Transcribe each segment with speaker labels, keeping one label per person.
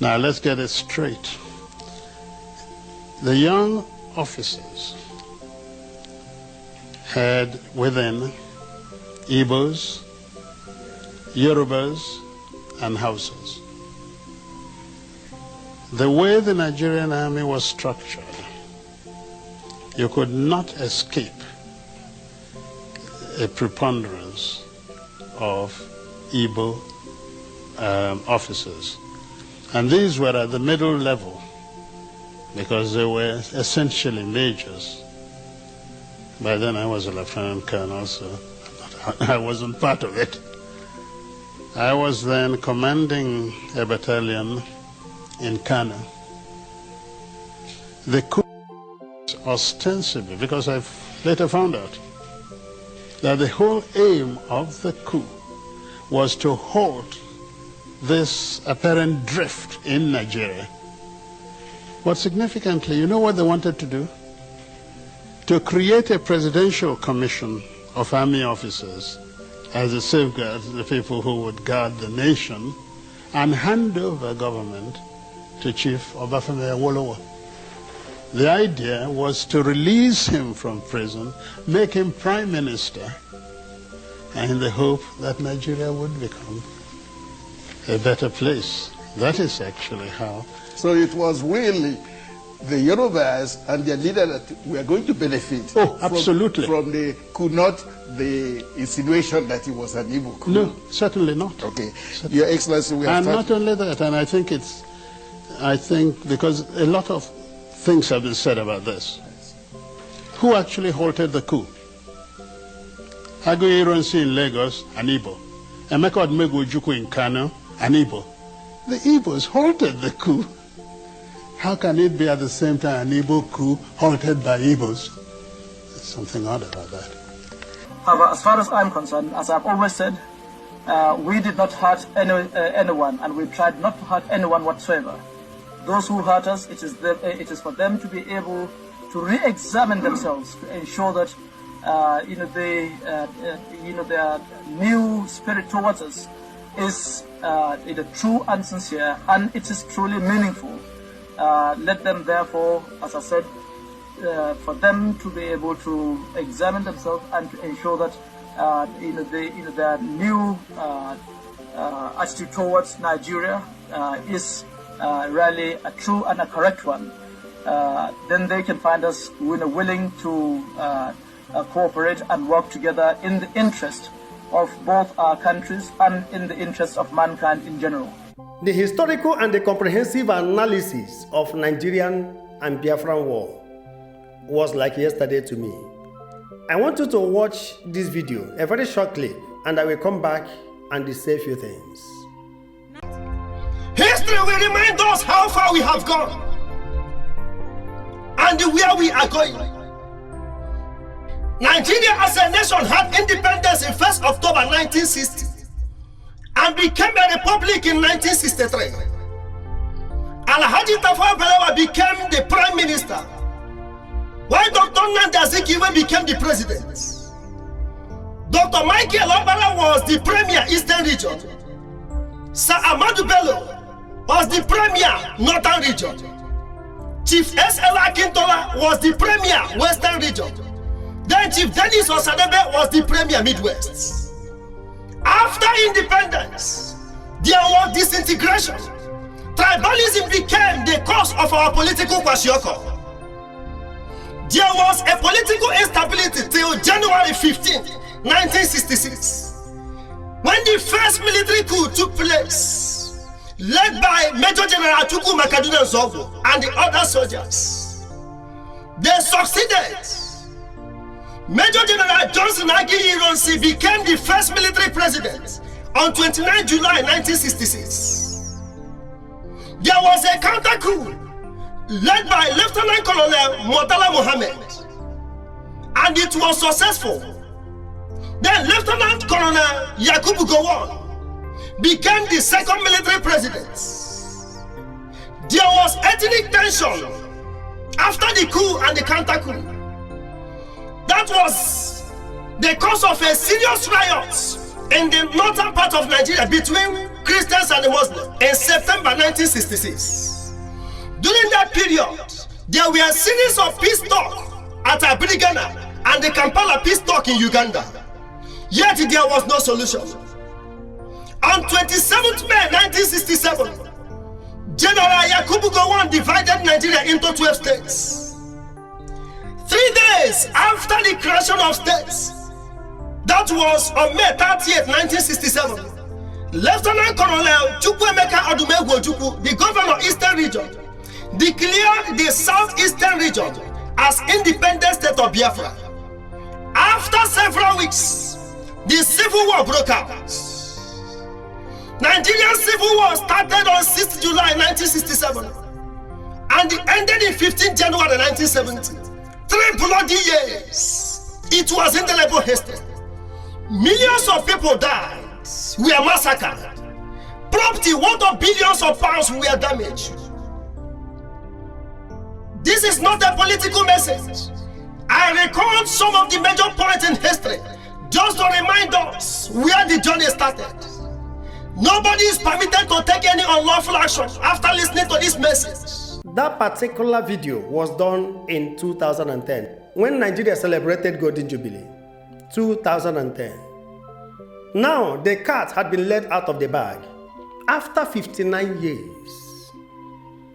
Speaker 1: Now let's get it straight. The young officers had within Igbos, Yorubas, and Hausas. The way the Nigerian army was structured, you could not escape a preponderance of Igbo officers. And these were at the middle level because they were essentially majors. By then I was a lieutenant colonel, so I wasn't part of it. I was then commanding a battalion in Kano. The coup ostensibly, because I've later found out that the whole aim of the coup was to halt this apparent drift in Nigeria. But significantly, you know what they wanted to do? To create a presidential commission of army officers as a safeguard to the people who would guard the nation and hand over government to Chief Obafemi Awolowo. The idea was to release him from prison, make him prime minister, and in the hope that Nigeria would become a better place. That is actually how.
Speaker 2: So it was really the Yorubas and their leader that were going to benefit.
Speaker 1: Oh, absolutely.
Speaker 2: From the coup, not the insinuation that it was an Igbo coup.
Speaker 1: No, certainly not.
Speaker 2: Okay.
Speaker 1: Certainly.
Speaker 2: Your Excellency, we have
Speaker 1: And not only that, and I think because a lot of things have been said about this. Who actually halted the coup? Aguiyi Ironsi in Lagos, an Igbo. Emeka Odumegwu Ojukwu in Kano, an Igbo. The Igbos halted the coup. How can it be at the same time an Igbo coup halted by Igbos? There's something odd about that.
Speaker 3: However, as far as I'm concerned, as I've always said, we did not hurt anyone, and we tried not to hurt anyone whatsoever. Those who hurt us, it is for them to be able to re-examine themselves to ensure that their new spirit towards us is true and sincere, and it is truly meaningful. Let them therefore, as I said, for them to be able to examine themselves and to ensure that their new attitude towards Nigeria is really a true and a correct one. Then they can find us willing to cooperate and work together in the interest of both our countries and in the interest of mankind in general.
Speaker 4: The historical and the comprehensive analysis of Nigerian and Biafran war was like yesterday to me. I want you to watch this video, a very short clip, and I will come back and say a few things.
Speaker 5: History will remind us how far we have gone and where we are going. Nigeria as a nation had independence in 1st October 1960 and became a republic in 1963. Alhaji Tafawa Balewa became the prime minister, while Dr. Nnamdi Azikiwe became the president. Dr. Michael Obala was the premier Eastern region. Sir Ahmadu Bello was the premier Northern region. Chief S.L. Akintola was the premier Western region. Then Chief Dennis Osadebe was the premier Midwest. After independence, there was disintegration. Tribalism became the cause of our political kwashiorkor. There was a political instability till January 15, 1966, when the first military coup took place, led by Major General Chukwu Makaduna Zogo and the other soldiers. They succeeded. Major General Johnson Aguiyi Ironsi became the first military president on 29 July 1966. There was a counter coup led by Lieutenant Colonel Murtala Mohammed, and it was successful. Then Lieutenant Colonel Yakubu Gowon became the second military president. There was ethnic tension after the coup and the counter coup. That was the cause of a serious riot in the northern part of Nigeria between Christians and the Muslims in September 1966. During that period, there were a series of peace talks at Abirigana and the Kampala peace talk in Uganda. Yet there was no solution. On 27th May 1967, General Yakubu Gowon divided Nigeria into 12 states. 3 days after the creation of states, that was on May 30th, 1967, Lieutenant Colonel Chukwuemeka Odumegwu Ojukwu, the governor of Eastern Region, declared the Southeastern Region as independent state of Biafra. After several weeks, the civil war broke out. Nigerian civil war started on 6th July 1967 and it ended in 15th January 1970. 3 bloody years. It was indelible history. Millions of people died, were massacred. Property worth of billions of pounds were damaged. This is not a political message. I recall some of the major points in history just to remind us where the journey started. Nobody is permitted to take any unlawful action after listening to this message.
Speaker 4: That particular video was done in 2010 when Nigeria celebrated Golden Jubilee. 2010. Now the cat had been let out of the bag after 59 years.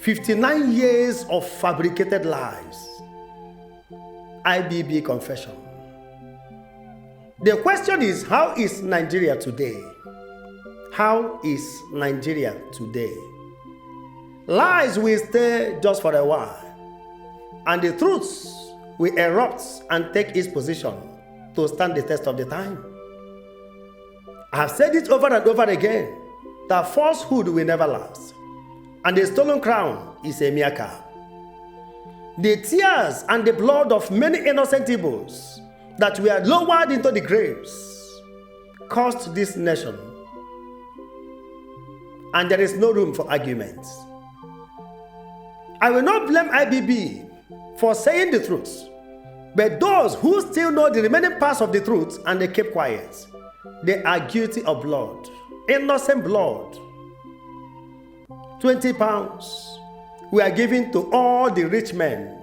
Speaker 4: 59 years of fabricated lies. IBB confession. The question is, how is Nigeria today? How is Nigeria today? Lies will stay just for a while, and the truths will erupt and take its position to stand the test of the time. I have said it over and over again, that falsehood will never last, and the stolen crown is a mere cap. The tears and the blood of many innocent Igbos that were lowered into the graves cost this nation, and there is no room for arguments. I will not blame IBB for saying the truth, but those who still know the remaining parts of the truth and they keep quiet, they are guilty of blood, innocent blood. 20 pounds were given to all the rich men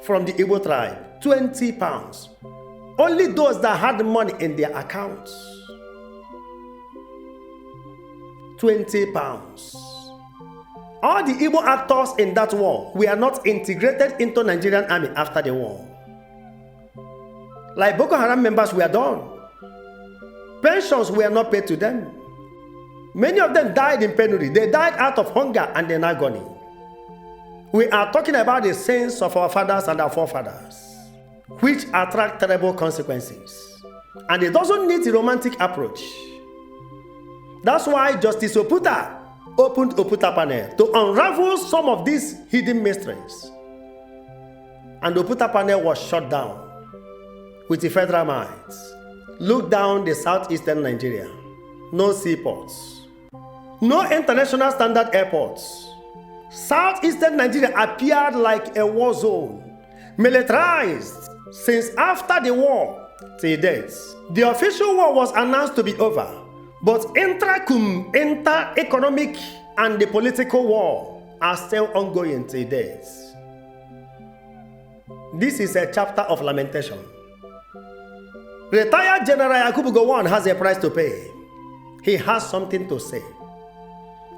Speaker 4: from the Igbo tribe. 20 pounds. Only those that had money in their accounts. 20 pounds. All the Igbo actors in that war were not integrated into Nigerian army after the war. Like Boko Haram members were done. Pensions were not paid to them. Many of them died in penury. They died out of hunger and in agony. We are talking about the sins of our fathers and our forefathers, which attract terrible consequences. And it doesn't need a romantic approach. That's why Justice Oputa opened Oputa panel to unravel some of these hidden mysteries. And Oputa panel was shut down with the federal might. Look down the southeastern Nigeria. No seaports. No international standard airports. Southeastern Nigeria appeared like a war zone, militarized since after the war till date. The official war was announced to be over, but inter-economic and the political war are still ongoing till date. This is a chapter of lamentation. Retired General Yakubu Gowon has a price to pay. He has something to say.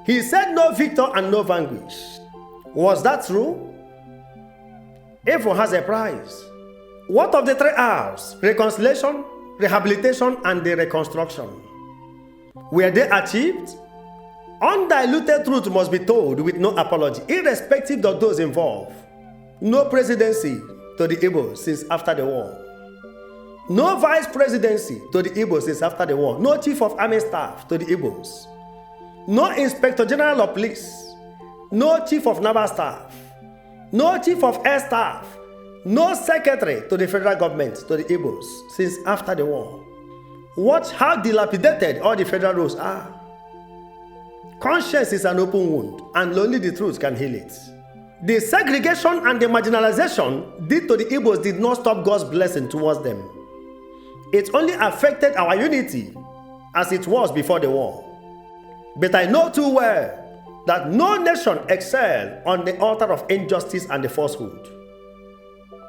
Speaker 4: He said no victor and no vanquished. Was that true? Evil has a price. What of the 3 R's? Reconciliation, rehabilitation, and the reconstruction. Were they achieved? Undiluted truth must be told with no apology, irrespective of those involved. No presidency to the Igbo since after the war. No vice presidency to the Igbos since after the war. No chief of army staff to the Igbos. No inspector general of police. No chief of naval staff. No chief of air staff. No secretary to the federal government to the Igbos since after the war. Watch how dilapidated all the federal roads are. Conscience is an open wound, and only the truth can heal it. The segregation and the marginalization did to the Igbos did not stop God's blessing towards them. It only affected our unity as it was before the war. But I know too well that no nation excels on the altar of injustice and the falsehood.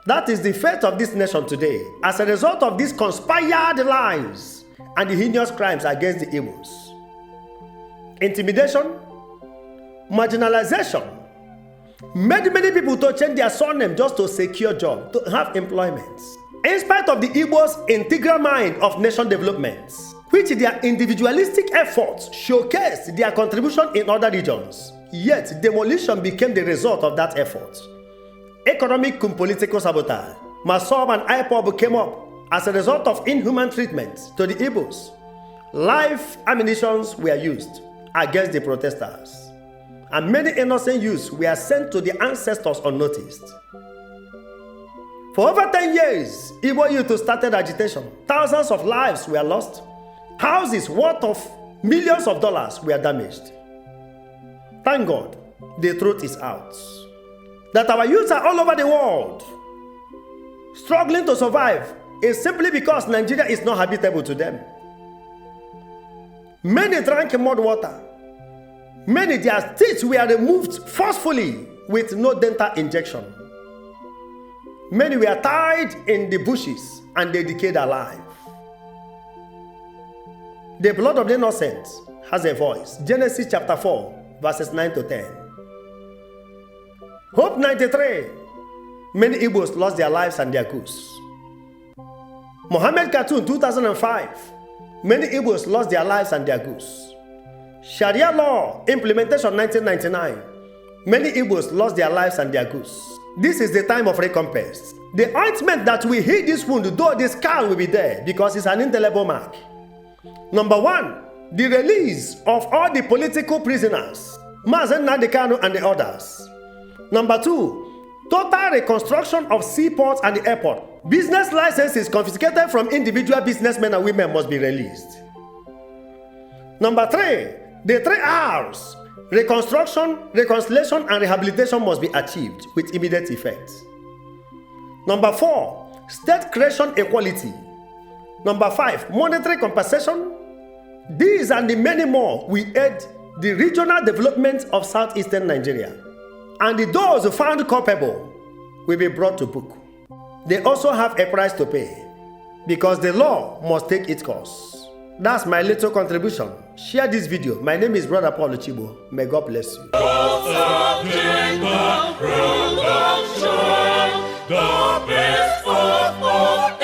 Speaker 4: That is the fate of this nation today as a result of these conspired lies and the heinous crimes against the Igbos. Intimidation, marginalization, made many people to change their surname just to secure job, to have employment. In spite of the Igbos' integral mind of nation development, which their individualistic efforts showcased their contribution in other regions, yet demolition became the result of that effort. Economic and political sabotage, Masob and IPOB came up as a result of inhuman treatment to the Igbos. Live ammunitions were used against the protesters, and many innocent youths were sent to their ancestors unnoticed. For over 10 years, Igbo youth started agitation. Thousands of lives were lost. Houses worth of millions of dollars were damaged. Thank God, the truth is out. That our youths are all over the world struggling to survive is simply because Nigeria is not habitable to them. Many drank mud water. Many their teeth were removed forcefully with no dental injection. Many were tied in the bushes and they decayed alive. The blood of the innocent has a voice. Genesis chapter 4, verses 9 to 10. Hope 93. Many Igbos lost their lives and their goods. Mohammed Cartoon 2005. Many Igbos lost their lives and their goods. Sharia law implementation 1999. Many Igbos lost their lives and their goods. This is the time of recompense. The ointment that will heal this wound, though the scar will be there because it's an indelible mark. Number 1, the release of all the political prisoners, Mazen Nadekano and the others. Number 2, total reconstruction of seaports and the airport. Business licenses confiscated from individual businessmen and women must be released. Number 3, the 3 R's. Reconstruction, reconciliation, and rehabilitation must be achieved with immediate effect. Number 4, state creation equality. Number 5, monetary compensation. These and the many more will aid the regional development of southeastern Nigeria. And those who found culpable will be brought to book. They also have a price to pay because the law must take its course. That's my little contribution. Share this video. My name is Brother Paul Chibo. May God bless you.
Speaker 6: The best of all.